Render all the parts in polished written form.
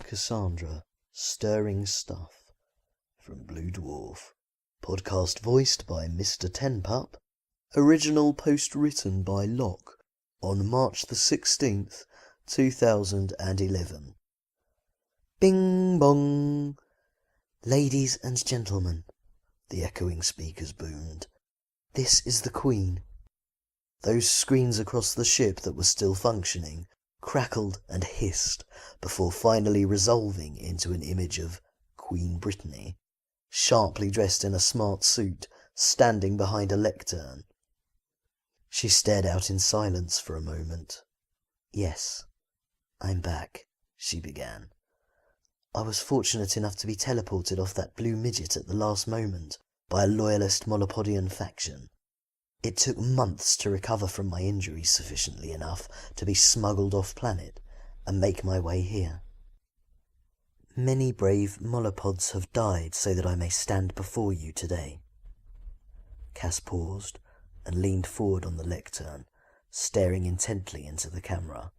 Cassandra, Stirring Stuff, from Blue Dwarf. Podcast voiced by Mr. Tenpup. Original post written by Locke on March the 16th, 2011. Bing bong! Ladies and gentlemen, the echoing speakers boomed. This is the Queen. Those screens across the ship that were still functioning crackled and hissed before finally resolving into an image of Queen Brittany, sharply dressed in a smart suit, standing behind a lectern. She stared out in silence for a moment. "Yes, I'm back," she began. "I was fortunate enough to be teleported off that blue midget at the last moment by a loyalist Molopodian faction. It took months to recover from my injuries sufficiently enough to be smuggled off planet and make my way here. Many brave Molopods have died so that I may stand before you today." Cass paused and leaned forward on the lectern, staring intently into the camera.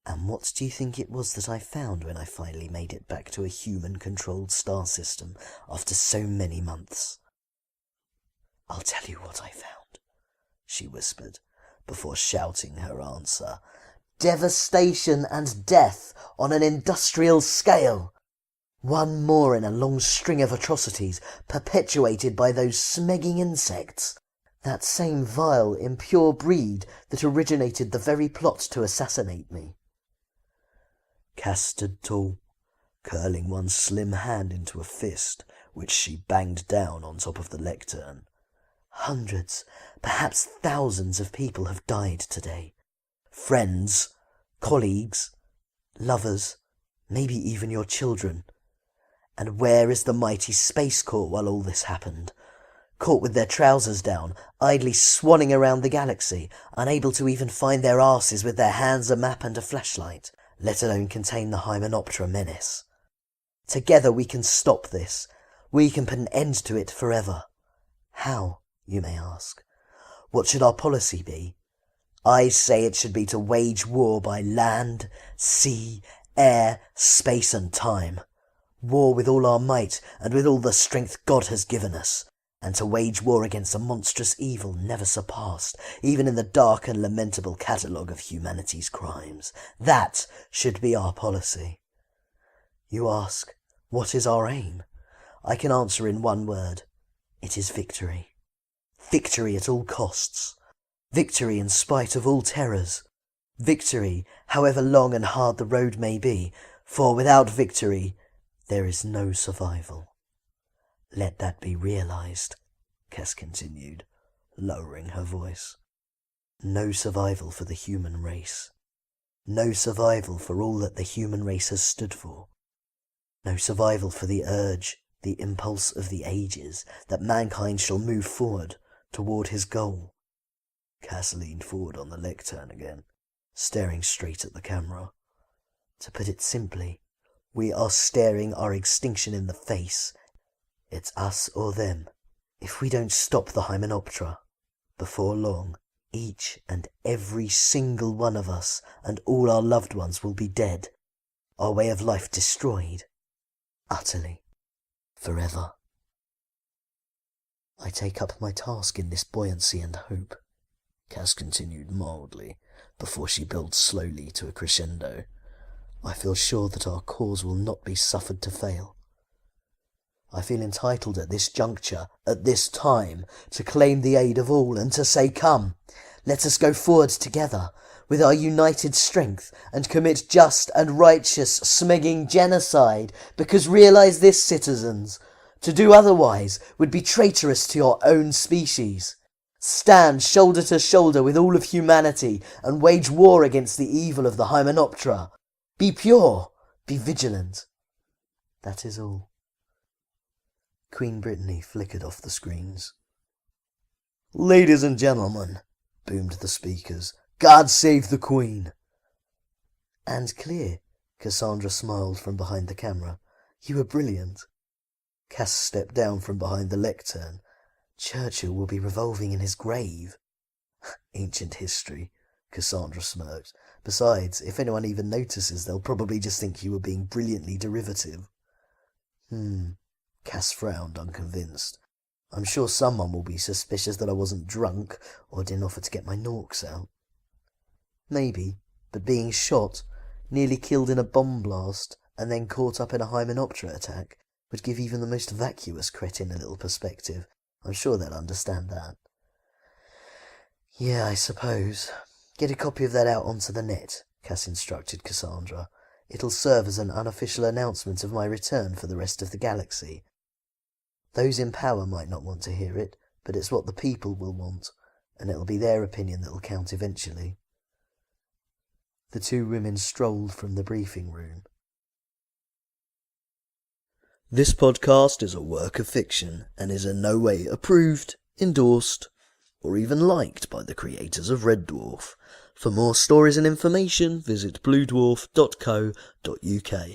"And what do you think it was that I found when I finally made it back to a human-controlled star system after so many months?" "I'll tell you what I found," she whispered, before shouting her answer. "Devastation and death on an industrial scale. One more in a long string of atrocities perpetuated by those smegging insects. That same vile, impure breed that originated the very plot to assassinate me." Cass stood tall, curling one slim hand into a fist, which she banged down on top of the lectern. "Hundreds, perhaps thousands of people have died today. Friends, colleagues, lovers, maybe even your children. And where is the mighty Space Corps while all this happened? Caught with their trousers down, idly swanning around the galaxy, unable to even find their arses with their hands a map and a flashlight, let alone contain the Hymenoptera menace. Together we can stop this. We can put an end to it forever. How, you may ask? What should our policy be? I say it should be to wage war by land, sea, air, space and time. War with all our might and with all the strength God has given us, and to wage war against a monstrous evil never surpassed, even in the dark and lamentable catalogue of humanity's crimes. That should be our policy. You ask, what is our aim? I can answer in one word. It is victory. Victory at all costs. Victory in spite of all terrors. Victory, however long and hard the road may be, for without victory, there is no survival. Let that be realized," Cass continued, lowering her voice. "No survival for the human race. No survival for all that the human race has stood for. No survival for the urge, the impulse of the ages, that mankind shall move forward toward his goal." Cass leaned forward on the lectern again, staring straight at the camera. "To put it simply, we are staring our extinction in the face. It's us or them. If we don't stop the Hymenoptera, before long, each and every single one of us and all our loved ones will be dead, our way of life destroyed, utterly, forever. I take up my task in this buoyancy and hope," Cass continued mildly, before she built slowly to a crescendo. "I feel sure that our cause will not be suffered to fail. I feel entitled at this juncture, at this time, to claim the aid of all and to say, come, let us go forward together, with our united strength, and commit just and righteous smegging genocide, because realize this, citizens, to do otherwise would be traitorous to your own species. Stand shoulder to shoulder with all of humanity and wage war against the evil of the Hymenoptera. Be pure, be vigilant. That is all." Queen Brittany flickered off the screens. "Ladies and gentlemen," boomed the speakers, "God save the Queen." "And clear," Cassandra smiled from behind the camera. "You were brilliant." Cass stepped down from behind the lectern. "Churchill will be revolving in his grave." "Ancient history," Cassandra smirked. Besides, if anyone even notices, they'll probably just think you were being brilliantly derivative. Cass frowned, unconvinced. I'm sure someone will be suspicious that I wasn't drunk or didn't offer to get my norks out. Maybe, but being shot, nearly killed in a bomb blast, and then caught up in a Hymenoptera attack would give even the most vacuous cretin a little perspective. I'm sure they'll understand that. Yeah, I suppose. Get a copy of that out onto the net, Cass instructed Cassandra. It'll serve as an unofficial announcement of my return for the rest of the galaxy. Those in power might not want to hear it, but it's what the people will want, and it'll be their opinion that'll count eventually. The two women strolled from the briefing room. This podcast is a work of fiction and is in no way approved, endorsed, or even liked by the creators of Red Dwarf. For more stories and information, visit bluedwarf.co.uk.